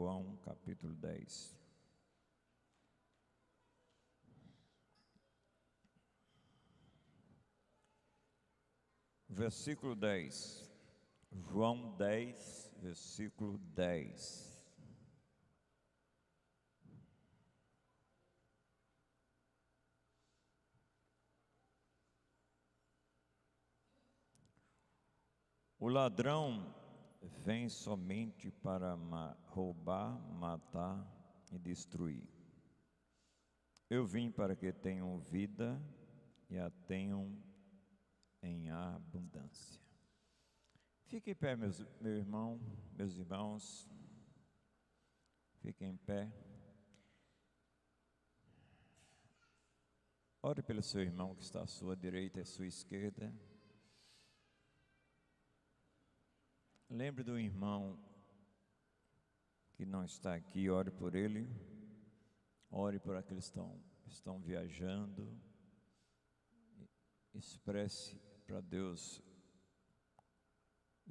João capítulo 10. Versículo 10. João 10, versículo 10. O ladrão vem somente para roubar, matar e destruir. Eu vim para que tenham vida e a tenham em abundância. Fique em pé, meu irmão, meus irmãos. Fiquem em pé. Ore pelo seu irmão que está à sua direita e à sua esquerda. Lembre do irmão que não está aqui, ore por ele. Ore por aqueles que estão viajando. Expresse para Deus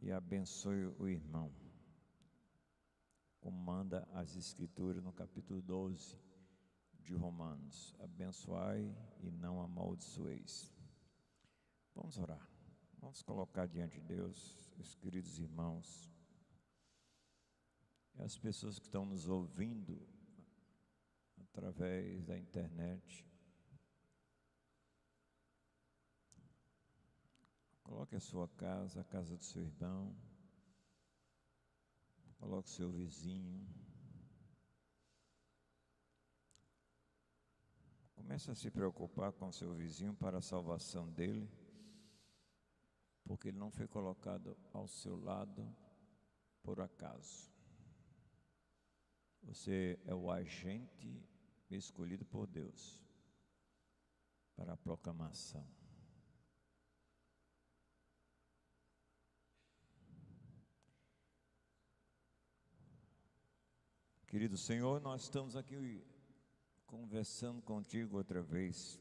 e abençoe o irmão, como manda as Escrituras no capítulo 12 de Romanos: abençoai e não amaldiçoeis. Vamos orar, vamos colocar diante de Deus os queridos irmãos e as pessoas que estão nos ouvindo através da internet. Coloque a sua casa, a casa do seu irmão, coloque o seu vizinho. Comece a se preocupar com o seu vizinho para a salvação dele, porque ele não foi colocado ao seu lado por acaso. Você é o agente escolhido por Deus para a proclamação. Querido Senhor, nós estamos aqui conversando contigo outra vez.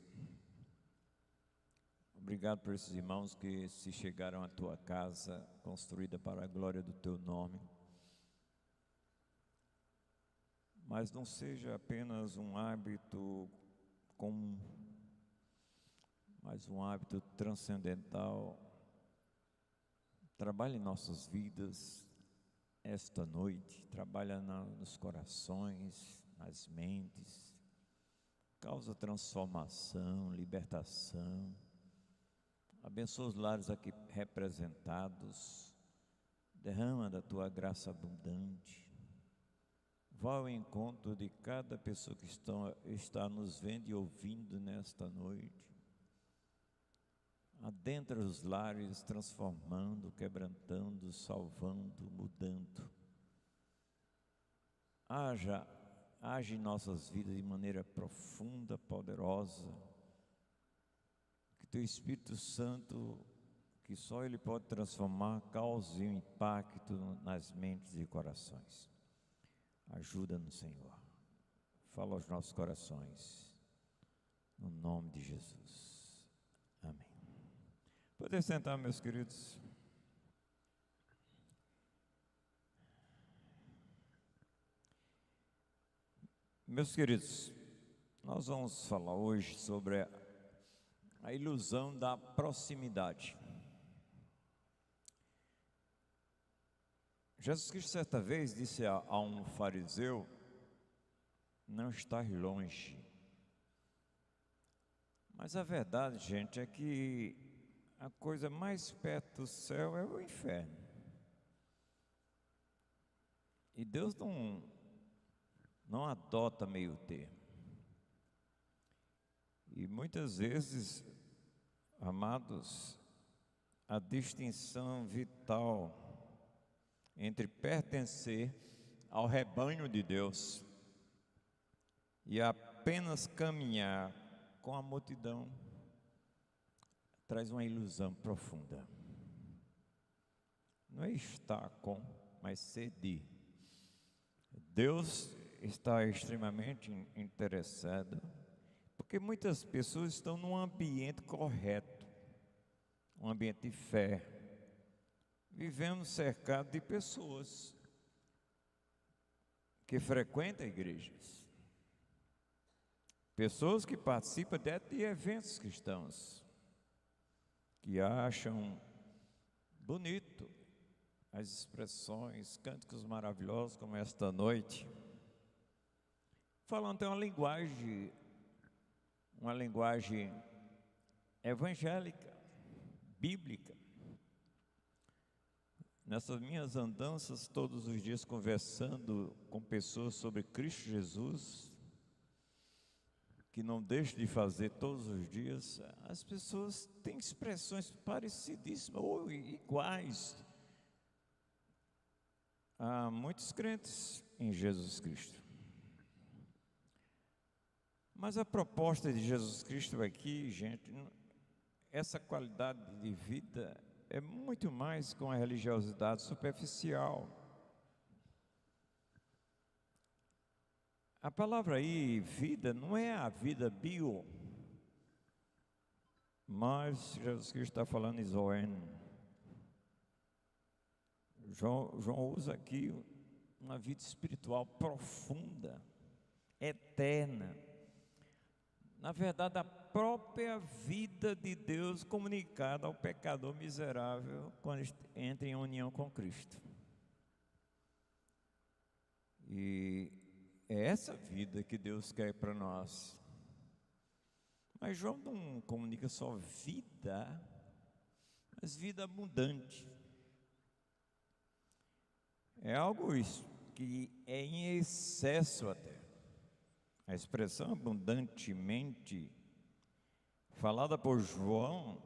Obrigado por esses irmãos que se chegaram à tua casa, construída para a glória do teu nome. Mas não seja apenas um hábito comum, mas um hábito transcendental. Trabalhe em nossas vidas esta noite, trabalha nos corações, nas mentes, causa transformação, libertação. Abençoa os lares aqui representados, derrama da tua graça abundante. Vá ao encontro de cada pessoa que está nos vendo e ouvindo nesta noite. Adentra os lares, transformando, quebrantando, salvando, mudando. Age em nossas vidas de maneira profunda, poderosa. Que teu Espírito Santo, que só Ele pode transformar, cause um impacto nas mentes e corações. Ajuda-nos, Senhor. Fala aos nossos corações. No nome de Jesus. Amém. Podem sentar, meus queridos. Meus queridos, nós vamos falar hoje sobre a ilusão da proximidade. Jesus Cristo certa vez disse a um fariseu: não estás longe. Mas a verdade, gente, é que a coisa mais perto do céu é o inferno. E Deus não adota meio termo. E muitas vezes, amados, a distinção vital entre pertencer ao rebanho de Deus e apenas caminhar com a multidão traz uma ilusão profunda. Não é estar com, mas ser de. Deus está extremamente interessado, porque muitas pessoas estão num ambiente correto, um ambiente de fé. Vivemos cercados de pessoas que frequentam igrejas, pessoas que participam de eventos cristãos, que acham bonito as expressões, cânticos maravilhosos como esta noite, falando em uma linguagem evangélica, bíblica. Nessas minhas andanças, todos os dias conversando com pessoas sobre Cristo Jesus, que não deixo de fazer todos os dias, as pessoas têm expressões parecidíssimas ou iguais a muitos crentes em Jesus Cristo. Mas a proposta de Jesus Cristo aqui, gente, essa qualidade de vida é muito mais com a religiosidade superficial. A palavra aí, vida, não é a vida bio, mas Jesus Cristo está falando em Zoen. João usa aqui uma vida espiritual profunda, eterna. Na verdade, a própria vida de Deus comunicada ao pecador miserável quando entra em união com Cristo. E é essa vida que Deus quer para nós. Mas João não comunica só vida, mas vida abundante. É algo isso que é em excesso até. A expressão abundantemente falada por João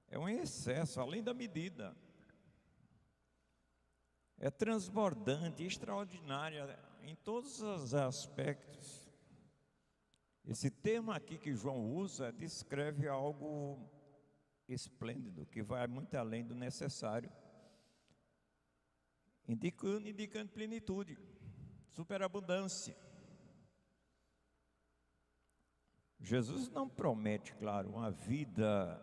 é um excesso, além da medida. É transbordante, extraordinária em todos os aspectos. Esse termo aqui que João usa descreve algo esplêndido, que vai muito além do necessário, indicando plenitude, superabundância. Jesus não promete, claro, uma vida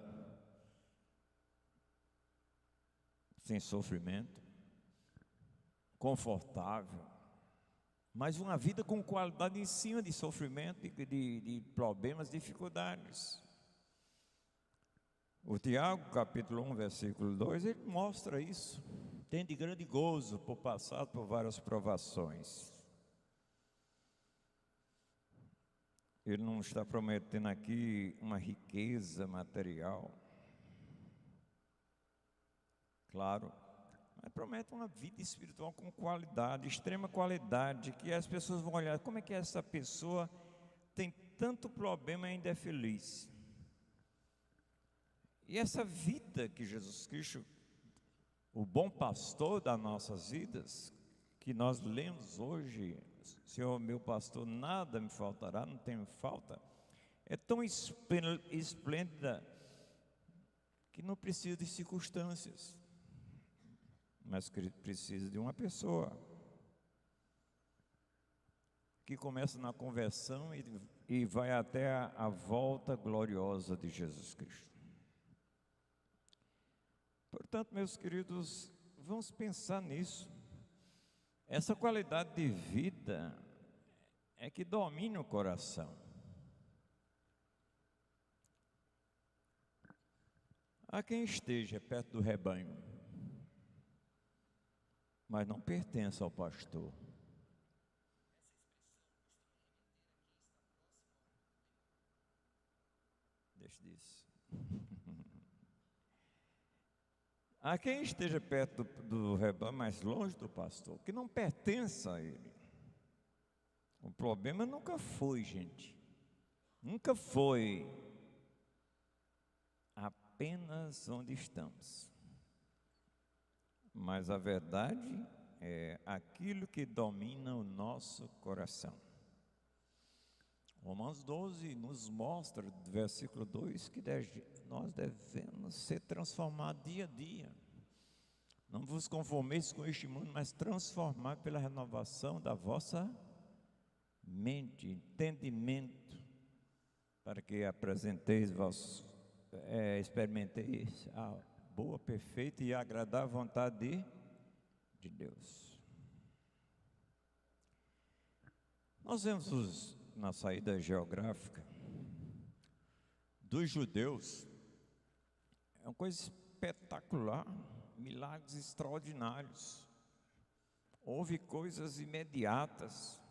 sem sofrimento, confortável, mas uma vida com qualidade em cima de sofrimento, de problemas, dificuldades. O Tiago, capítulo 1, versículo 2, ele mostra isso. Tem de grande gozo por passar por várias provações. Ele não está prometendo aqui uma riqueza material, claro, mas promete uma vida espiritual com qualidade, extrema qualidade, que as pessoas vão olhar, como é que essa pessoa tem tanto problema e ainda é feliz? E essa vida que Jesus Cristo, o bom pastor das nossas vidas, que nós lemos hoje, Senhor meu pastor, nada me faltará, não tenho falta, é tão esplêndida que não precisa de circunstâncias, mas que precisa de uma pessoa que começa na conversão e vai até a volta gloriosa de Jesus Cristo. Portanto, meus queridos, vamos pensar nisso. Essa qualidade de vida é que domina o coração. Há quem esteja perto do rebanho, mas não pertence ao pastor. Deixa disso. Há quem esteja perto do rebanho, mas longe do pastor, que não pertence a ele. O problema nunca foi, gente, nunca foi apenas onde estamos, mas a verdade é aquilo que domina o nosso coração. Romanos 12 nos mostra, do versículo 2, que nós devemos ser transformados dia a dia. Não vos conformeis com este mundo, mas transformados pela renovação da vossa mente, entendimento, para que apresenteis experimenteis a boa, perfeita e agradável vontade de Deus. Nós vemos na saída geográfica dos judeus, é uma coisa espetacular, milagres extraordinários. Houve coisas imediatas.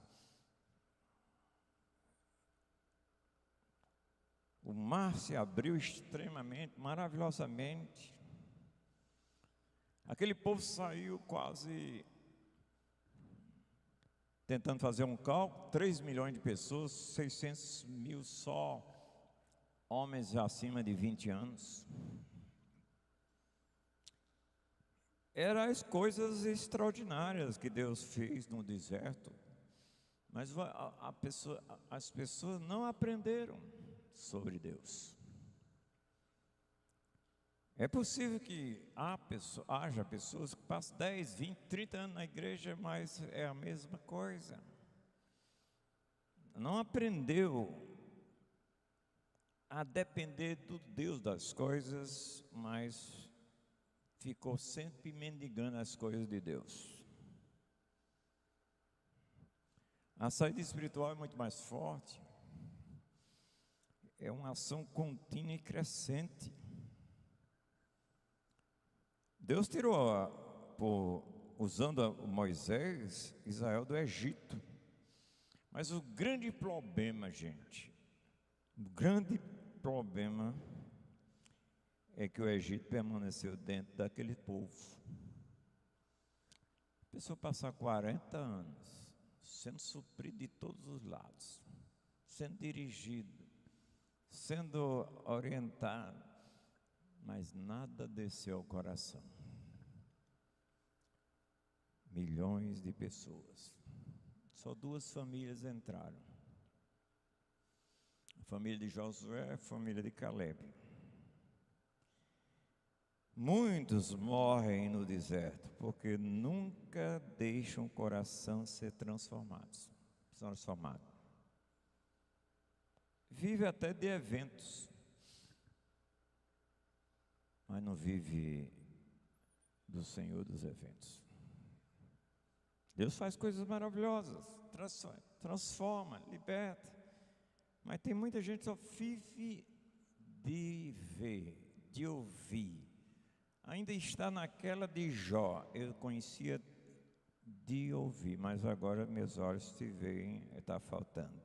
O mar se abriu extremamente, maravilhosamente. Aquele povo saiu quase, tentando fazer um cálculo, 3 milhões de pessoas, 600 mil só homens acima de 20 anos. Eram as coisas extraordinárias que Deus fez no deserto, mas as pessoas não aprenderam sobre Deus. É possível que haja pessoas que passam 10, 20, 30 anos na igreja, mas é a mesma coisa. Não aprendeu a depender do Deus das coisas, mas ficou sempre mendigando as coisas de Deus. A saída espiritual é muito mais forte. É uma ação contínua e crescente. Deus tirou, usando Moisés, Israel do Egito. Mas o grande problema, gente, o grande problema é que o Egito permaneceu dentro daquele povo. A pessoa passar 40 anos sendo suprido de todos os lados, sendo dirigido, sendo orientado, mas nada desceu ao coração. Milhões de pessoas. Só 2 famílias entraram. A família de Josué e a família de Caleb. Muitos morrem no deserto porque nunca deixam o coração ser transformado. Vive até de eventos, mas não vive do Senhor dos eventos. Deus faz coisas maravilhosas, transforma, liberta, mas tem muita gente que só vive de ver, de ouvir. Ainda está naquela de Jó. Eu conhecia de ouvir, mas agora meus olhos te veem, está faltando.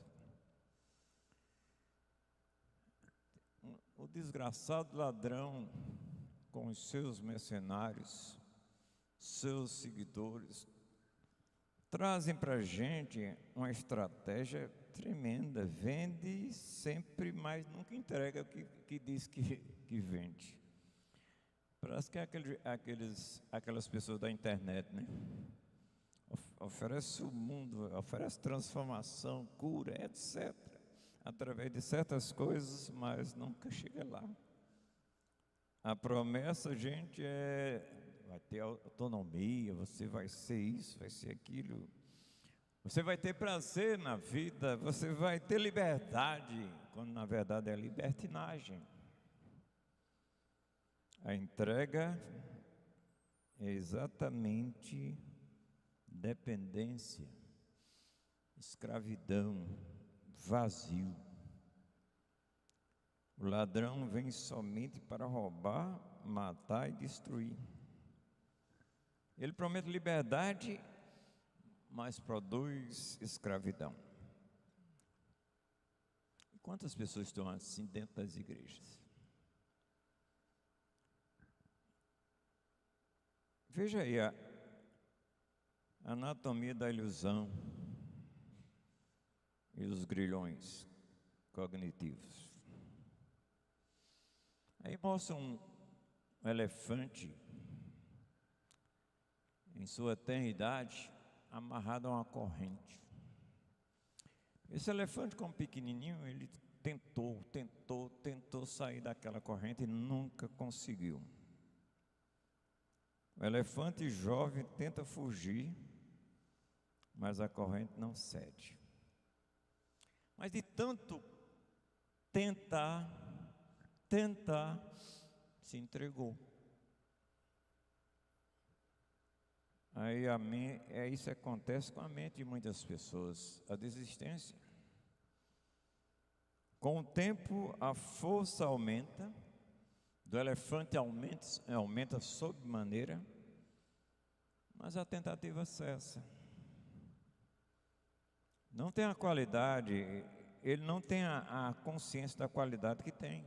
O desgraçado ladrão, com os seus mercenários, seus seguidores, trazem para a gente uma estratégia tremenda. Vende sempre, mas nunca entrega o que diz que vende. Parece que é aquelas pessoas da internet, né? Oferece o mundo, oferece transformação, cura, etc. Através de certas coisas, mas nunca chega lá. A promessa, gente, vai ter autonomia, você vai ser isso, vai ser aquilo. Você vai ter prazer na vida, você vai ter liberdade, quando na verdade é libertinagem. A entrega é exatamente dependência, escravidão, vazio. O ladrão vem somente para roubar, matar e destruir. Ele promete liberdade, mas produz escravidão. E quantas pessoas estão assim dentro das igrejas? Veja aí a anatomia da ilusão e os grilhões cognitivos. Aí mostra um elefante em sua tenridade amarrado a uma corrente. Esse elefante, como pequenininho, ele tentou sair daquela corrente e nunca conseguiu. O elefante jovem tenta fugir, mas a corrente não cede. Mas de tanto tentar, se entregou. Aí isso acontece com a mente de muitas pessoas, a desistência. Com o tempo, a força aumenta, do elefante aumenta sob maneira, mas a tentativa cessa. Não tem a qualidade, ele não tem a consciência da qualidade que tem.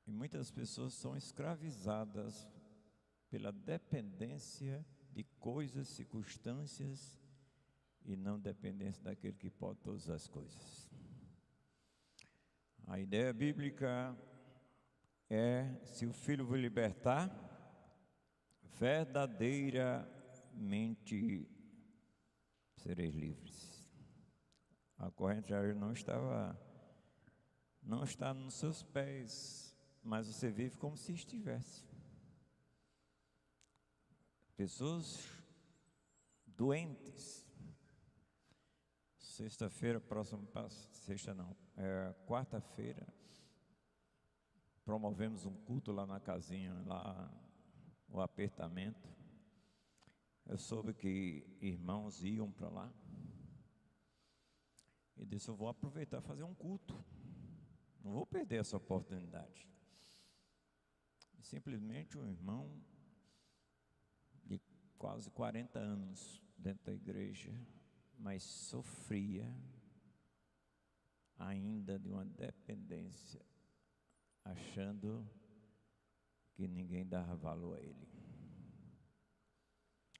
E muitas pessoas são escravizadas pela dependência de coisas, circunstâncias, e não dependência daquele que pode todas as coisas. A ideia bíblica é: se o Filho vos libertar, verdadeiramente sereis livres. A corrente já não está nos seus pés, mas você vive como se estivesse. Pessoas doentes. Quarta-feira, promovemos um culto lá na casinha, lá o apertamento. Eu soube que irmãos iam para lá e disse: eu vou aproveitar e fazer um culto, não vou perder essa oportunidade. E simplesmente um irmão de quase 40 anos dentro da igreja, mas sofria ainda de uma dependência, achando que ninguém dava valor a ele,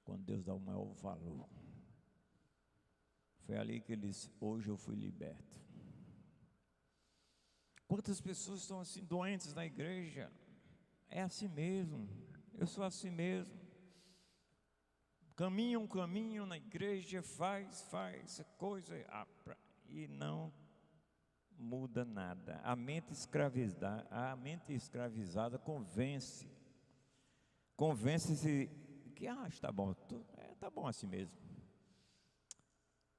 quando Deus dá o maior valor. Foi ali que ele disse: hoje eu fui liberto. Quantas pessoas estão assim doentes na igreja? É assim mesmo, eu sou assim mesmo. Caminham na igreja, faz coisa e não muda nada. A mente escravizada convence-se que está bom, está bom assim mesmo.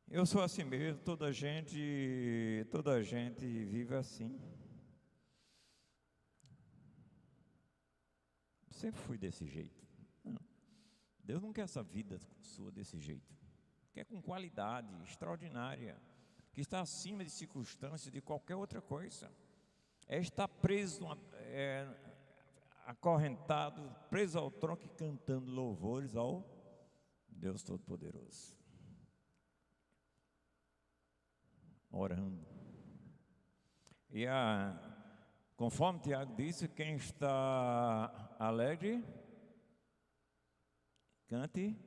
Eu sou assim mesmo, toda gente vive assim. Sempre fui desse jeito. Não. Deus não quer essa vida sua desse jeito. Quer com qualidade extraordinária, que está acima de circunstâncias, de qualquer outra coisa. É estar preso, acorrentado, preso ao tronco e cantando louvores ao Deus Todo-Poderoso. Orando. E conforme Tiago disse, quem está alegre, cante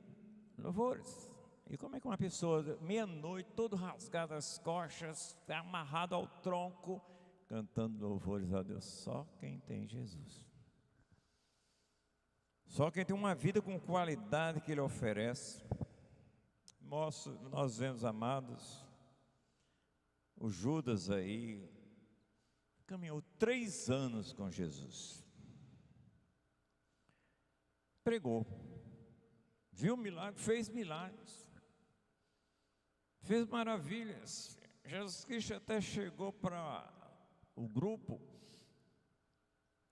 louvores. E como é que uma pessoa, meia-noite, todo rasgado as costas, amarrado ao tronco, cantando louvores a Deus? Só quem tem Jesus. Só quem tem uma vida com qualidade que Ele oferece. Nós vemos, amados, o Judas aí, caminhou 3 anos com Jesus. Pregou. Viu milagres, fez milagres. Fez maravilhas. Jesus Cristo até chegou para o grupo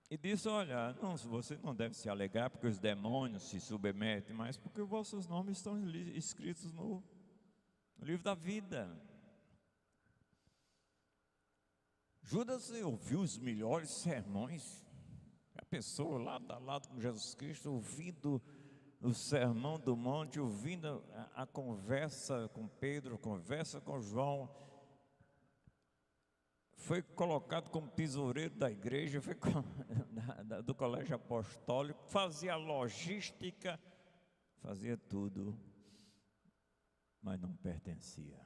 e disse: olha, você não deve se alegrar porque os demônios se submetem, mas porque os vossos nomes estão escritos no livro da vida. Judas ouviu os melhores sermões. A pessoa lado a lado com Jesus Cristo, ouvindo o sermão do monte, ouvindo a conversa com Pedro, a conversa com João. Foi colocado como tesoureiro da igreja, do colégio apostólico, fazia logística, fazia tudo, mas não pertencia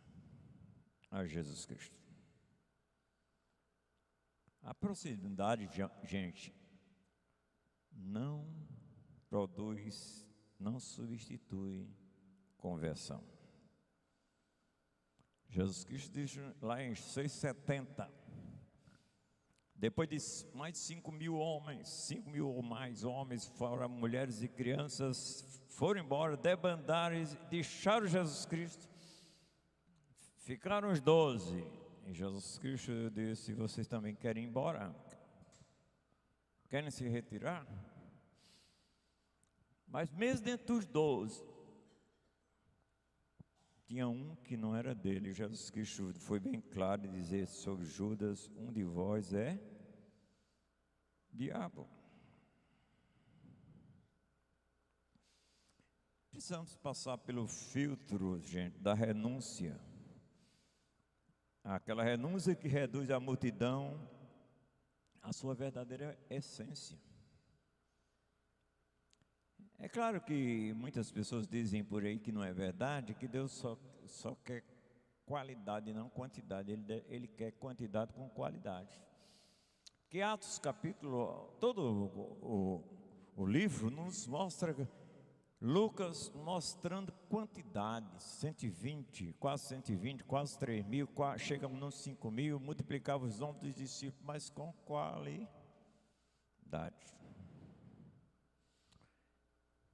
a Jesus Cristo. A proximidade, gente, não produz, não substitui conversão. Jesus Cristo diz lá em 6,70, depois de mais de 5.000 homens, 5.000 ou mais homens, fora mulheres e crianças, foram embora, debandaram e deixaram Jesus Cristo. Ficaram os 12. E Jesus Cristo disse: vocês também querem ir embora? Querem se retirar? Mas mesmo dentro dos 12, tinha um que não era dele. Jesus Cristo foi bem claro em dizer sobre Judas: um de vós é diabo. Precisamos passar pelo filtro, gente, da renúncia. Aquela renúncia que reduz a multidão à sua verdadeira essência. É claro que muitas pessoas dizem por aí que não é verdade, que Deus só quer qualidade e não quantidade. Ele quer quantidade com qualidade. Que Atos capítulo, todo o livro nos mostra Lucas mostrando quantidades, 120, quase 3 mil, chegam nos 5 mil, multiplicava os nomes dos discípulos, mas com qualidade.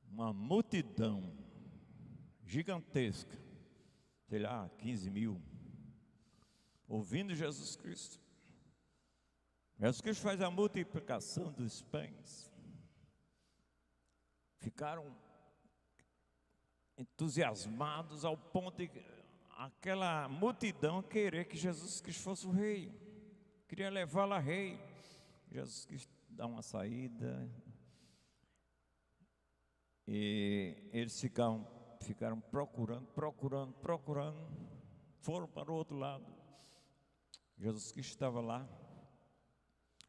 Uma multidão gigantesca, sei lá, 15 mil, ouvindo Jesus Cristo. Jesus Cristo faz a multiplicação dos pães. Ficaram entusiasmados ao ponto de aquela multidão querer que Jesus Cristo fosse o rei, queria levá-lo a rei. Jesus Cristo dá uma saída e eles ficaram procurando, foram para o outro lado. Jesus Cristo estava lá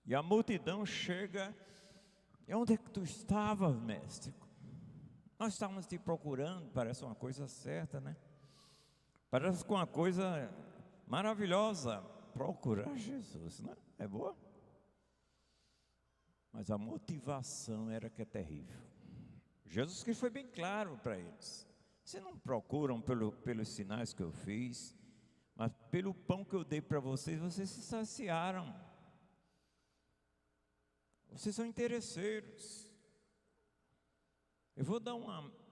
e a multidão chega: e onde é que tu estavas, mestre? Nós estávamos te procurando. Parece uma coisa certa, né? Parece uma coisa maravilhosa, procurar Jesus, né? É boa? Mas a motivação era que é terrível. Jesus Cristo foi bem claro para eles: vocês não procuram pelos sinais que eu fiz, mas pelo pão que eu dei para vocês, vocês se saciaram. Vocês são interesseiros.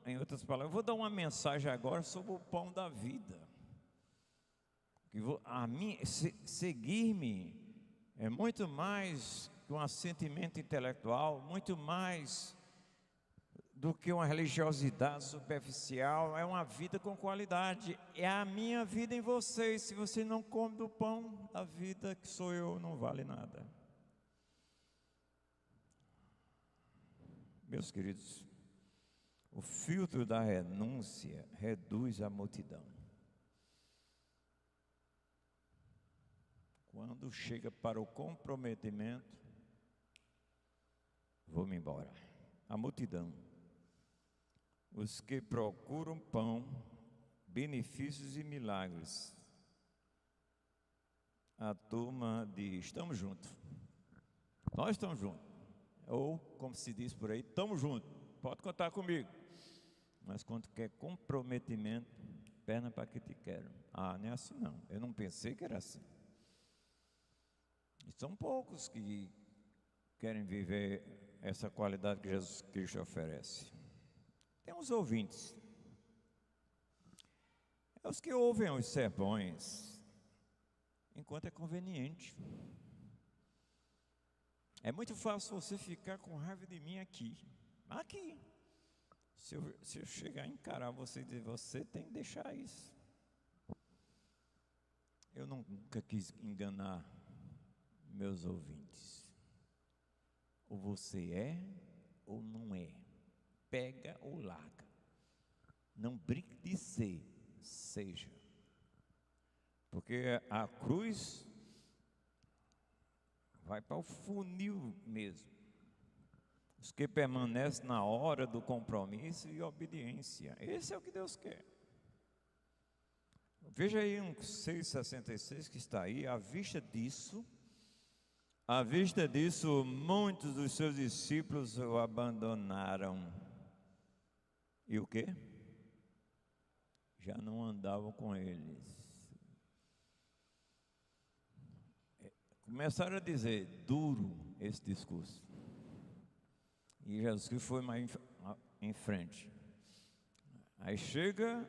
Em outras palavras, eu vou dar uma mensagem agora sobre o pão da vida. Seguir-me é muito mais que um assentimento intelectual, muito mais do que uma religiosidade superficial. É uma vida com qualidade. É a minha vida em vocês. Se você não come do pão da vida que sou eu, não vale nada. Meus queridos, o filtro da renúncia reduz a multidão. Quando chega para o comprometimento, vou-me embora. A multidão, os que procuram pão, benefícios e milagres, a turma diz: estamos juntos, nós estamos juntos. Ou, como se diz por aí, estamos juntos, pode contar comigo. Mas quando quer comprometimento, perna para que te quero. Não é assim não, eu não pensei que era assim. E são poucos que querem viver essa qualidade que Jesus Cristo oferece. Tem uns ouvintes, é os que ouvem os sermões enquanto é conveniente. É muito fácil você ficar com raiva de mim aqui. Se eu chegar a encarar você e dizer: você tem que deixar isso. Eu nunca quis enganar meus ouvintes. Ou você é ou não é. Pega ou larga. Não brinque de ser, seja. Porque a cruz vai para o funil mesmo. Os que permanecem na hora do compromisso e obediência. Esse é o que Deus quer. Veja aí um 6,66 que está aí. À vista disso, muitos dos seus discípulos o abandonaram. E o quê? Já não andavam com eles. Começaram a dizer: duro esse discurso. E Jesus Cristo foi mais em frente. Aí chega,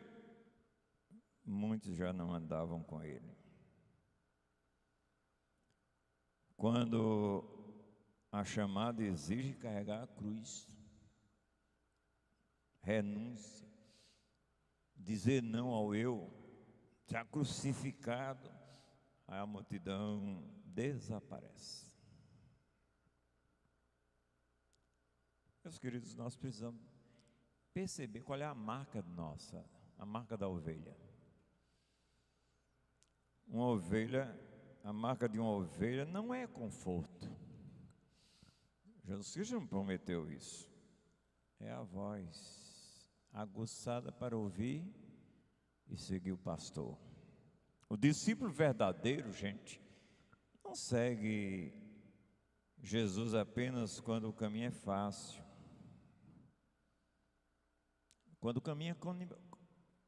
muitos já não andavam com ele. Quando a chamada exige carregar a cruz, renúncia, dizer não ao eu, já crucificado, aí a multidão desaparece. Meus queridos, nós precisamos perceber qual é a marca nossa, a marca da ovelha. Uma ovelha, a marca de uma ovelha não é conforto. Jesus Cristo não prometeu isso. É a voz aguçada para ouvir e seguir o pastor. O discípulo verdadeiro, gente, não segue Jesus apenas quando o caminho é fácil, quando o caminho é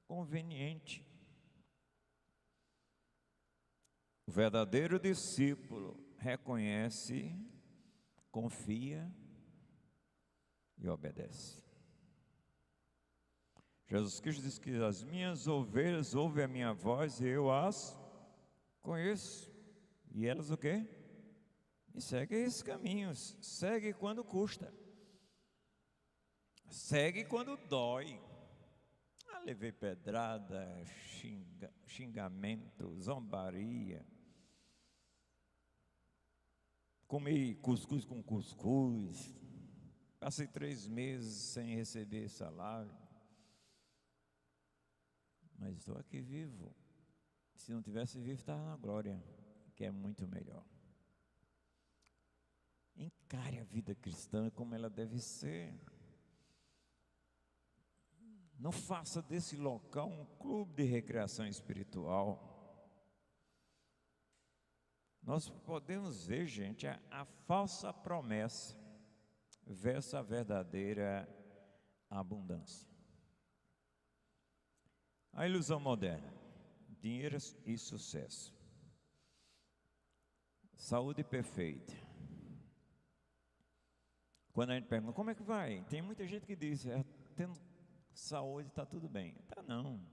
conveniente. O verdadeiro discípulo reconhece, confia e obedece. Jesus Cristo diz que as minhas ovelhas ouvem a minha voz e eu as conheço. E elas o quê? E seguem esses caminhos. Segue quando custa. Segue quando dói. Levei pedrada, xingamento, zombaria. Comi cuscuz com cuscuz. Passei 3 meses sem receber salário. Mas estou aqui vivo. Se não tivesse vivo, estava na glória, que é muito melhor. Encare a vida cristã como ela deve ser. Não faça desse local um clube de recreação espiritual. Nós podemos ver, gente, a falsa promessa versus a verdadeira abundância. A ilusão moderna, dinheiro e sucesso, saúde perfeita. Quando a gente pergunta, como é que vai? Tem muita gente que diz, tendo saúde está tudo bem. Tá não.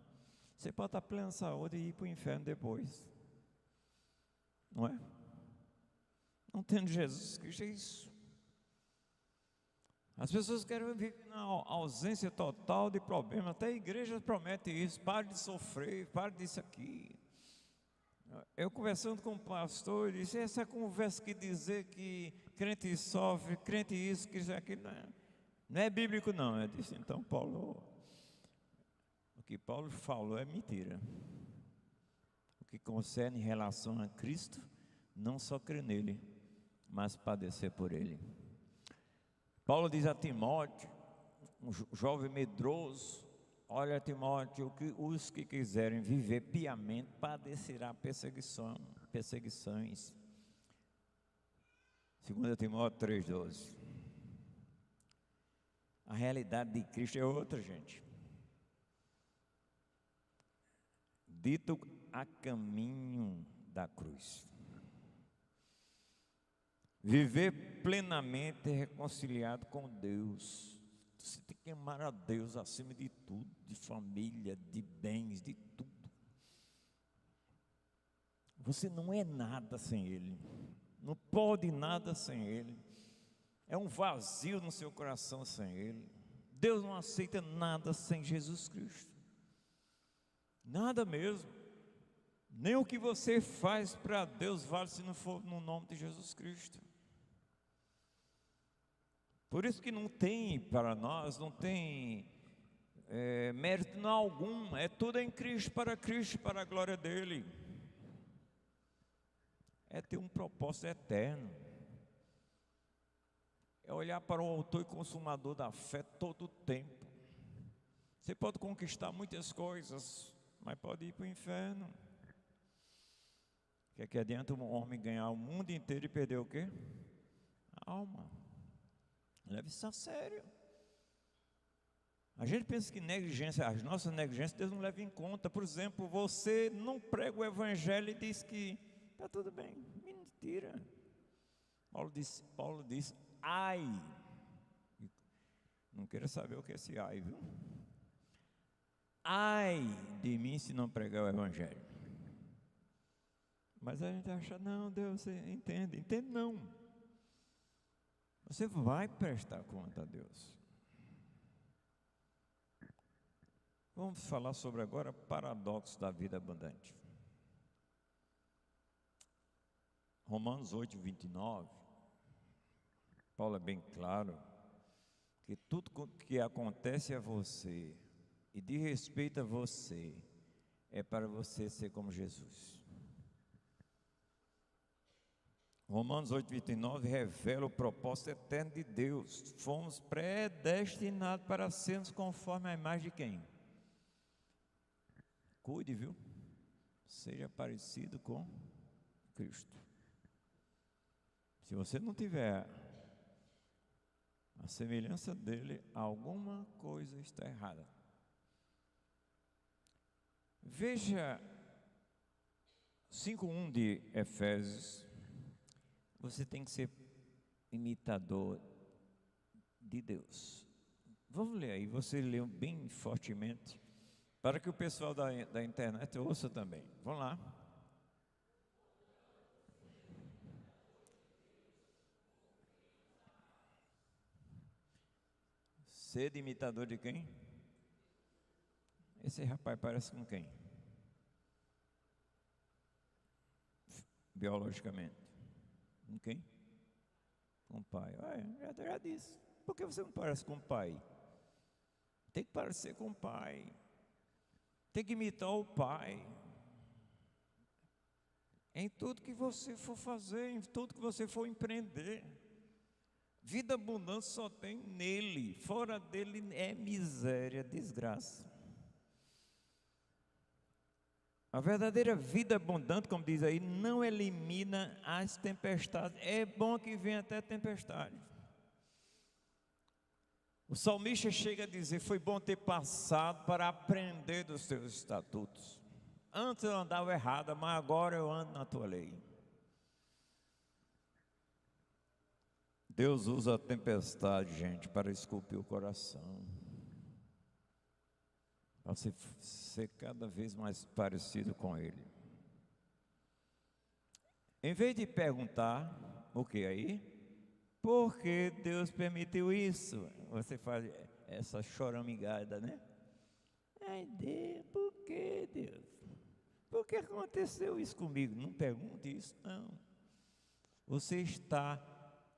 Você pode estar pleno de saúde e ir para o inferno depois. Não é? Não tendo Jesus Cristo é isso. As pessoas querem viver na ausência total de problemas. Até a igreja promete isso. Pare de sofrer, pare disso aqui. Eu conversando com o pastor, ele disse, essa conversa que dizer que crente sofre, crente isso, que isso, aquilo, não é bíblico não. Eu disse, então Paulo, o que Paulo falou é mentira. O que concerne em relação a Cristo, não só crer nele, mas padecer por ele. Paulo diz a Timóteo, um jovem medroso, olha Timóteo, que os que quiserem viver piamente padecerá perseguições. 2 Timóteo 3,12. A realidade de Cristo é outra, gente. Dito a caminho da cruz. Viver plenamente reconciliado com Deus. Você tem que amar a Deus acima de tudo, de família, de bens, de tudo. Você não é nada sem Ele. Não pode nada sem Ele. É um vazio no seu coração sem Ele. Deus não aceita nada sem Jesus Cristo. Nada mesmo. Nem o que você faz para Deus vale se não for no nome de Jesus Cristo. Por isso que não tem para nós, não tem mérito algum. É tudo em Cristo, para a glória dEle. É ter um propósito eterno. É olhar para o autor e consumador da fé todo o tempo. Você pode conquistar muitas coisas, mas pode ir para o inferno. O que é que adianta um homem ganhar o mundo inteiro e perder o quê? A alma. Leve isso a sério. A gente pensa que negligência, as nossas negligências, Deus não leva em conta. Por exemplo, você não prega o evangelho e diz que está tudo bem. Mentira. Paulo diz, ai. Não queira saber o que é esse ai, viu? Ai de mim se não pregar o evangelho. Mas a gente acha, não, Deus, você entende. Entende não. Você vai prestar conta a Deus. Vamos falar sobre agora paradoxo da vida abundante. Romanos 8, 29, Paulo é bem claro que tudo que acontece a você e de respeito a você é para você ser como Jesus. Romanos 8, 29 revela o propósito eterno de Deus. Fomos predestinados para sermos conforme a imagem de quem? Cuide, viu? Seja parecido com Cristo. Se você não tiver a semelhança dele, alguma coisa está errada. Veja 5:1 de Efésios. Você tem que ser imitador de Deus. Vamos ler aí, você leu bem fortemente, para que o pessoal da internet ouça também. Vamos lá. Sede imitador de quem? Esse rapaz parece com quem? Biologicamente. Com quem? Com o pai. Já disse. Por que você não parece com o pai? Tem que parecer com o pai. Tem que imitar o pai. Em tudo que você for fazer, em tudo que você for empreender. Vida abundante só tem nele. Fora dele é miséria, desgraça. A verdadeira vida abundante, como diz aí, não elimina as tempestades. É bom que venha até tempestade. O salmista chega a dizer: foi bom ter passado para aprender dos teus estatutos. Antes eu andava errado, mas agora eu ando na tua lei. Deus usa a tempestade, gente, para esculpir o coração. Para você ser cada vez mais parecido com Ele. Em vez de perguntar, o que aí? Por que Deus permitiu isso? Você faz essa choramingada, né? Ai Deus, por que Deus? Por que aconteceu isso comigo? Não pergunte isso, não. Você está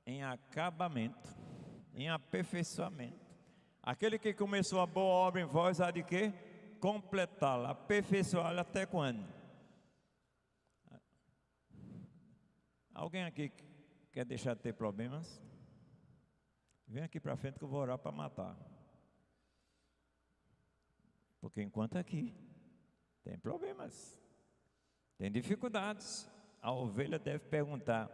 em acabamento, em aperfeiçoamento. Aquele que começou a boa obra em vós, há de quê? Completá-la, aperfeiçoá-la até quando? Alguém aqui quer deixar de ter problemas? Vem aqui para frente que eu vou orar para matar. Porque enquanto aqui tem problemas, tem dificuldades, a ovelha deve perguntar: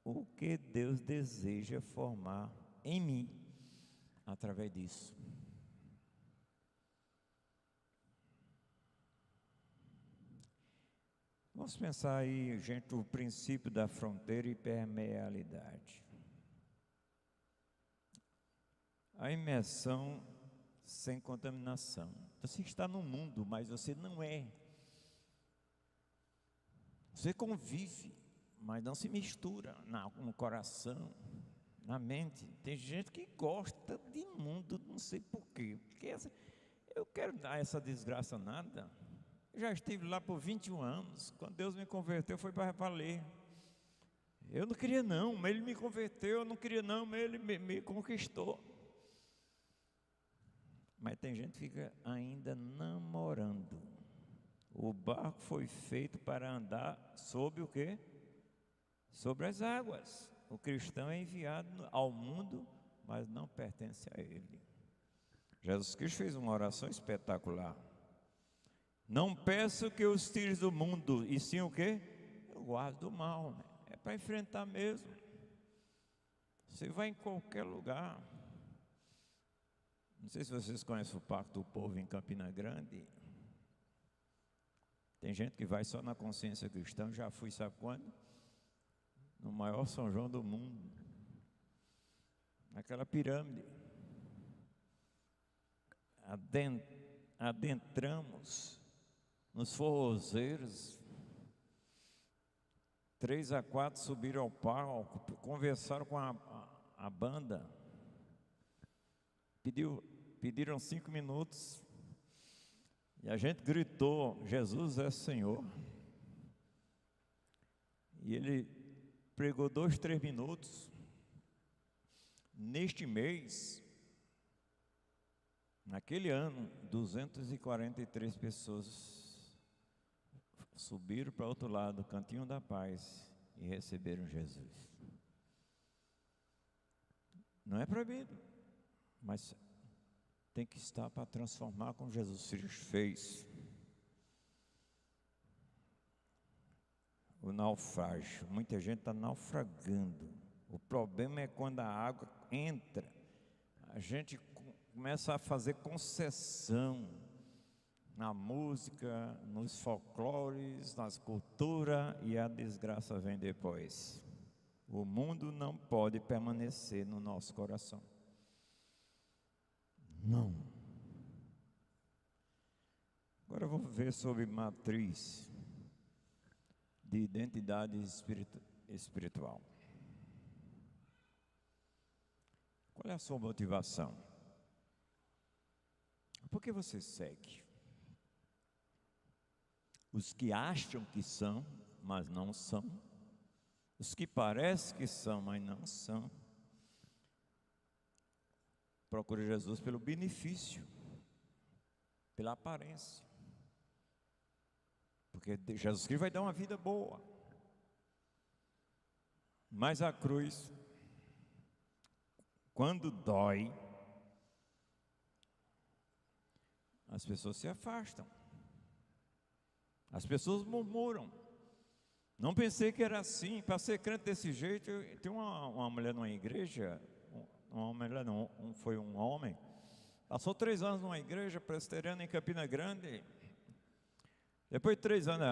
o que Deus deseja formar em mim através disso? Vamos pensar aí, gente, o princípio da fronteira e permeabilidade. A imersão sem contaminação. Você está no mundo, mas você não é. Você convive, mas não se mistura no coração, na mente. Tem gente que gosta de mundo, não sei porquê. Porque eu quero dar essa desgraça nada. Eu já estive lá por 21 anos. Quando Deus me converteu, foi para valer. Eu não queria não, mas Ele me converteu. Eu não queria não, mas Ele me conquistou. Mas tem gente que fica ainda namorando. O barco foi feito para andar sobre o quê? Sobre as águas. O cristão é enviado ao mundo, mas não pertence a ele. Jesus Cristo fez uma oração espetacular. Não peço que os tires do mundo, e sim o quê? Eu guardo do mal, né? É para enfrentar mesmo. Você vai em qualquer lugar. Não sei se vocês conhecem o Pacto do Povo em Campina Grande. Tem gente que vai só na consciência cristã. Já fui, sabe quando? No maior São João do mundo. Naquela pirâmide. Adentramos nos forrozeiros. 3 a 4 subiram ao palco, conversaram com a banda. Pediram 5 minutos. E a gente gritou: Jesus é Senhor. E ele pregou 2, 3 minutos. Neste mês, naquele ano, 243 pessoas subiram para o outro lado do Cantinho da Paz e receberam Jesus. Não é proibido, mas tem que estar para transformar como Jesus fez. O naufrágio, muita gente está naufragando. O problema é quando a água entra, a gente começa a fazer concessão na música, nos folclores, nas culturas, e a desgraça vem depois. O mundo não pode permanecer no nosso coração. Não. Agora vamos ver sobre matriz de identidade espiritual. Qual é a sua motivação? Por que você segue? Os que acham que são, mas não são. Os que parecem que são, mas não são. Procura Jesus pelo benefício, pela aparência. Porque Jesus Cristo vai dar uma vida boa. Mas a cruz, quando dói, as pessoas se afastam. As pessoas murmuram. Não pensei que era assim. Para ser crente desse jeito, tem uma mulher numa igreja, uma mulher não, foi um homem, passou 3 anos numa igreja presbiteriana em Campina Grande. Depois de 3 anos,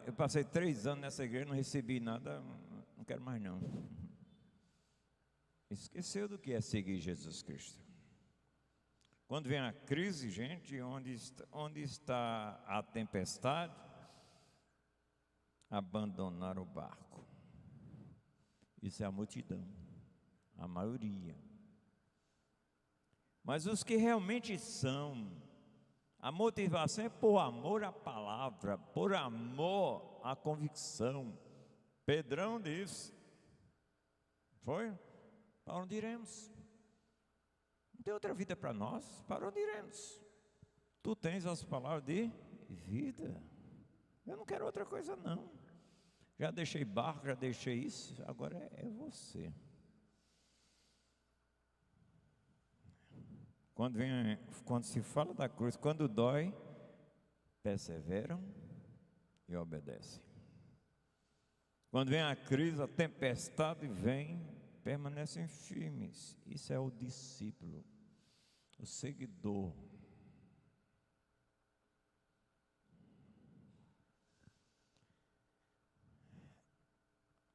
eu passei 3 anos nessa igreja, não recebi nada, não quero mais não. Esqueceu do que é seguir Jesus Cristo. Quando vem a crise, gente, onde está a tempestade? Abandonar o barco. Isso é a multidão, a maioria. Mas os que realmente são, a motivação é por amor à palavra, por amor à convicção. Pedrão disse, foi? Para onde iremos? Não tem outra vida para nós, para onde iremos? Tu tens as palavras de vida. Eu não quero outra coisa não. Já deixei barco, já deixei isso, agora é você. Quando se fala da cruz, quando dói, perseveram e obedecem. Quando vem a crise, a tempestade vem, permanecem firmes. Isso é o discípulo, o seguidor.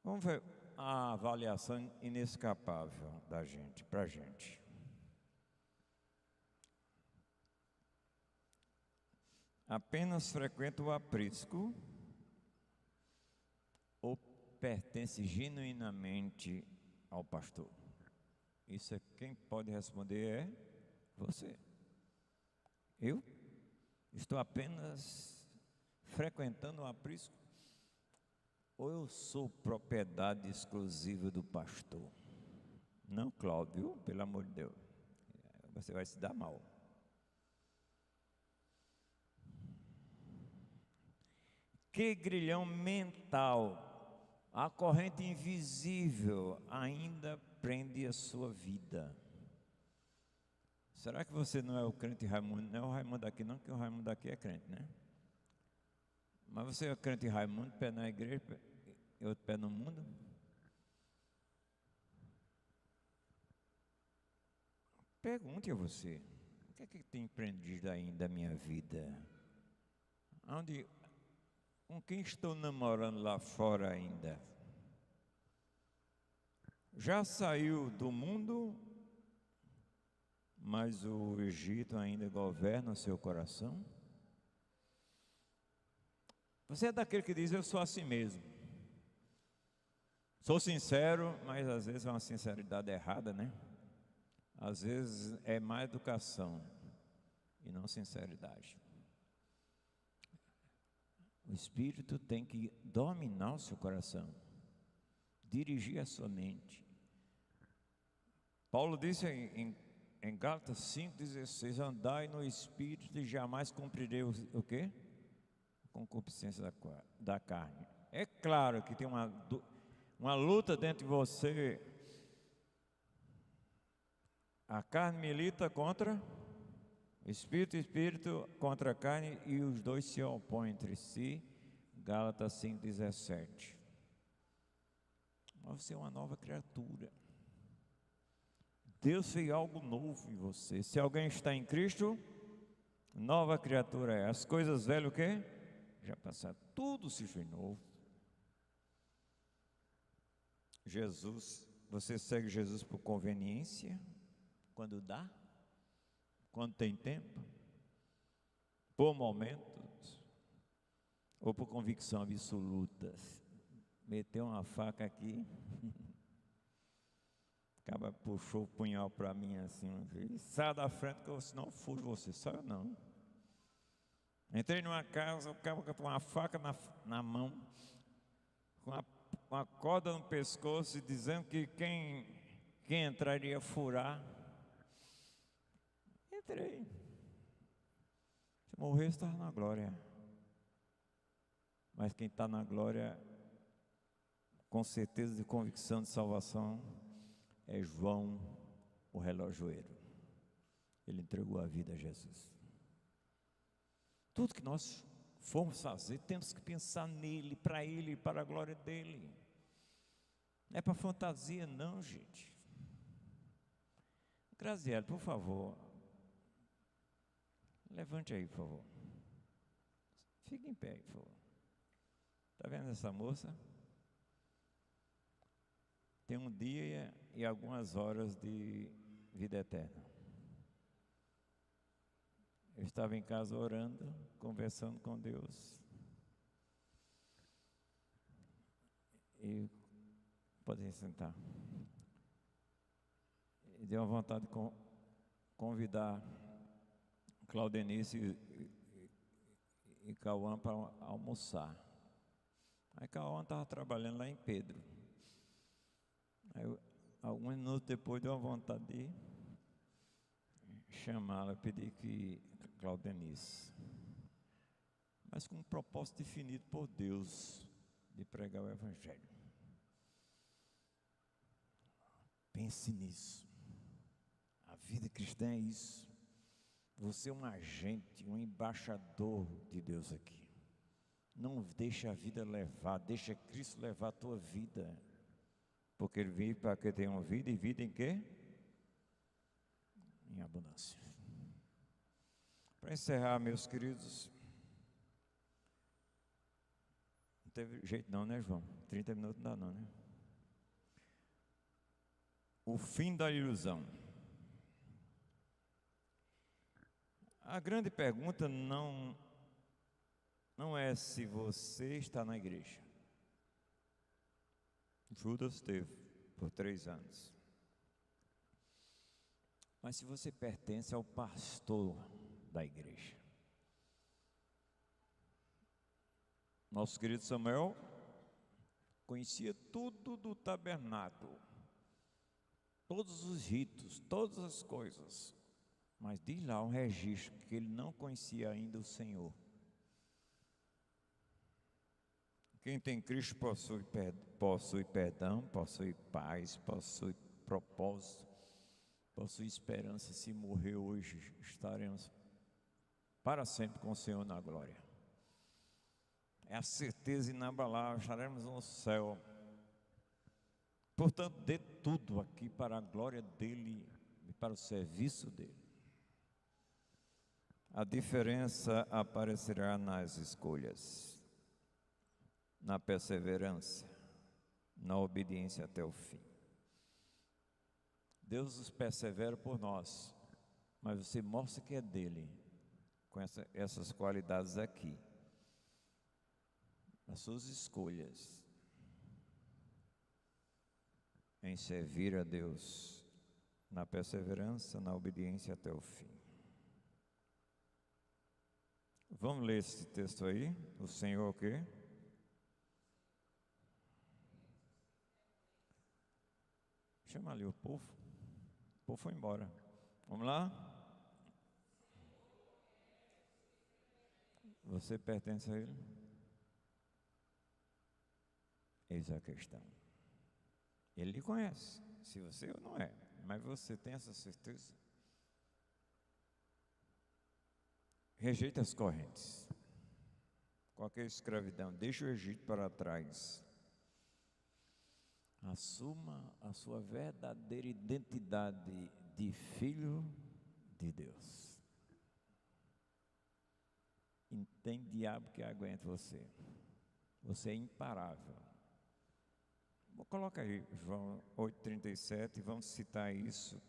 Vamos ver a avaliação inescapável da gente, para a gente. Apenas frequenta o aprisco ou pertence genuinamente ao pastor? Isso é quem pode responder é você. Eu estou apenas frequentando o aprisco ou eu sou propriedade exclusiva do pastor? Não, Cláudio, pelo amor de Deus, você vai se dar mal. Que grilhão mental, a corrente invisível ainda prende a sua vida. Será que você não é o crente Raimundo? Não é o Raimundo daqui não, porque o Raimundo daqui é crente, né? Mas você é o crente Raimundo, pé na igreja e outro pé no mundo? Pergunte a você, o que é que tem prendido ainda a minha vida? Com quem estou namorando lá fora ainda? Já saiu do mundo, mas o Egito ainda governa o seu coração? Você é daquele que diz, eu sou assim mesmo. Sou sincero, mas às vezes é uma sinceridade errada, né? Às vezes é má educação e não sinceridade. O Espírito tem que dominar o seu coração, dirigir a sua mente. Paulo disse em Gálatas 5,16: andai no Espírito e jamais cumprirei o quê? Concupiscência da carne. É claro que tem uma luta dentro de você. A carne milita contra o Espírito, e o Espírito contra a carne, e os dois se opõem entre si. Gálatas 5,17. Mas você é uma nova criatura. Deus fez algo novo em você. Se alguém está em Cristo, nova criatura é. As coisas velhas o quê? Já passaram. Tudo se fez novo. Jesus, você segue Jesus por conveniência, quando dá, quando tem tempo, por momentos, ou por convicção absoluta. Meteu uma faca aqui, acaba puxou o punhal para mim assim, sai da frente que eu senão fujo você, sai não. Entrei numa casa, o cara com uma faca na mão, com uma corda no pescoço, e dizendo que quem entraria a furar. Entrei. Se morresse, estava na glória. Mas quem está na glória, com certeza de convicção de salvação, é João, o relojoeiro. Ele entregou a vida a Jesus. Tudo que nós formos fazer, temos que pensar nele, para a glória dele. Não é para fantasia não, gente. Graziele, por favor, levante aí, por favor. Fique em pé aí, por favor. Está vendo essa moça? Tem um dia e algumas horas de vida eterna. Eu estava em casa orando, conversando com Deus. E podem sentar. E deu uma vontade de convidar Claudenice e Cauã para almoçar. Aí Cauã estava trabalhando lá em Pedro. Aí, alguns minutos depois, deu uma vontade de chamá-la, pedir que Claudenice, mas com um propósito definido por Deus de pregar o Evangelho. Pense nisso. A vida cristã é isso. Você é um agente, um embaixador de Deus aqui. Não deixa a vida levar, deixa Cristo levar a tua vida. Porque Ele veio para que tenham vida, e vida em quê? Em abundância. Para encerrar, meus queridos, não teve jeito não, né, João? 30 minutos não dá não, né? O fim da ilusão. A grande pergunta não é se você está na igreja. Judas teve por 3 anos. Mas se você pertence ao pastor da igreja. Nosso querido Samuel conhecia tudo do tabernáculo, todos os ritos, todas as coisas. Mas diz lá um registro que ele não conhecia ainda o Senhor. Quem tem Cristo possui perdão, possui paz, possui propósito, possui esperança. Se morrer hoje, estaremos para sempre com o Senhor na glória. É a certeza inabalável, estaremos no céu. Portanto, dê tudo aqui para a glória dEle e para o serviço dEle. A diferença aparecerá nas escolhas, na perseverança, na obediência até o fim. Deus nos persevera por nós, mas você mostra que é dele, com essas qualidades aqui, as suas escolhas, em servir a Deus, na perseverança, na obediência até o fim. Vamos ler esse texto aí. O Senhor o quê? Chama ali o povo. O povo foi embora. Vamos lá? Você pertence a Ele? Eis a questão. Ele lhe conhece. Se você não é, mas você tem essa certeza? Rejeita as correntes. Qualquer escravidão, deixa o Egito para trás. Assuma a sua verdadeira identidade de filho de Deus. Não tem diabo que aguente você. Você é imparável. Coloca aí João 8,37, vamos citar isso.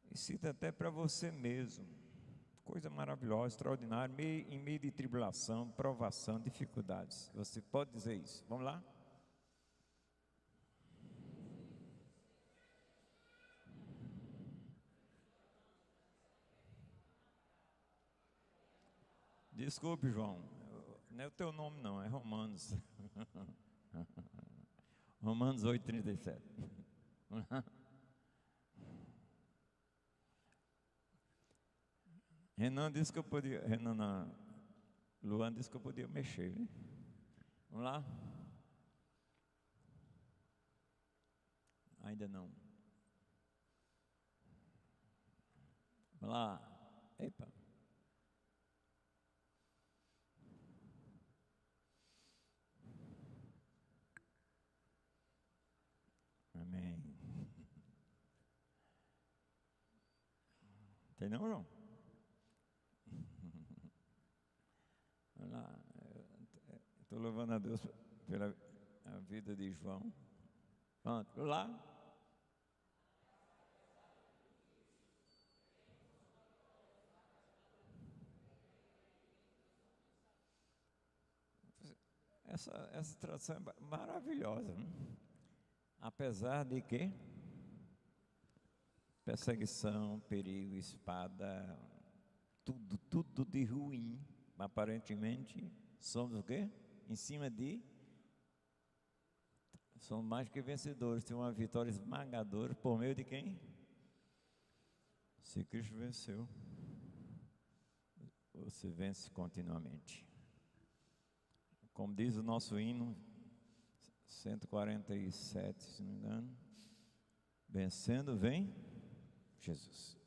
E cita até para você mesmo. Coisa maravilhosa, extraordinária, em meio de tribulação, provação, dificuldades. Você pode dizer isso. Vamos lá? Desculpe, João. Não é o teu nome não, é Romanos. Romanos 8,37. Renan disse que eu podia. Luan disse que eu podia mexer, viu? Vamos lá? Ainda não. Vamos lá. Epa. Amém. Tem não, João? Vamos lá. Estou louvando a Deus pela a vida de João. Pronto, vamos lá. Essa tradução é maravilhosa. Apesar de que perseguição, perigo, espada, tudo de ruim, aparentemente somos o quê? Em cima de somos mais que vencedores, tem uma vitória esmagadora por meio de quem? Se Cristo venceu, você vence continuamente. Como diz o nosso hino 147, se não me engano, vencendo vem Jesus.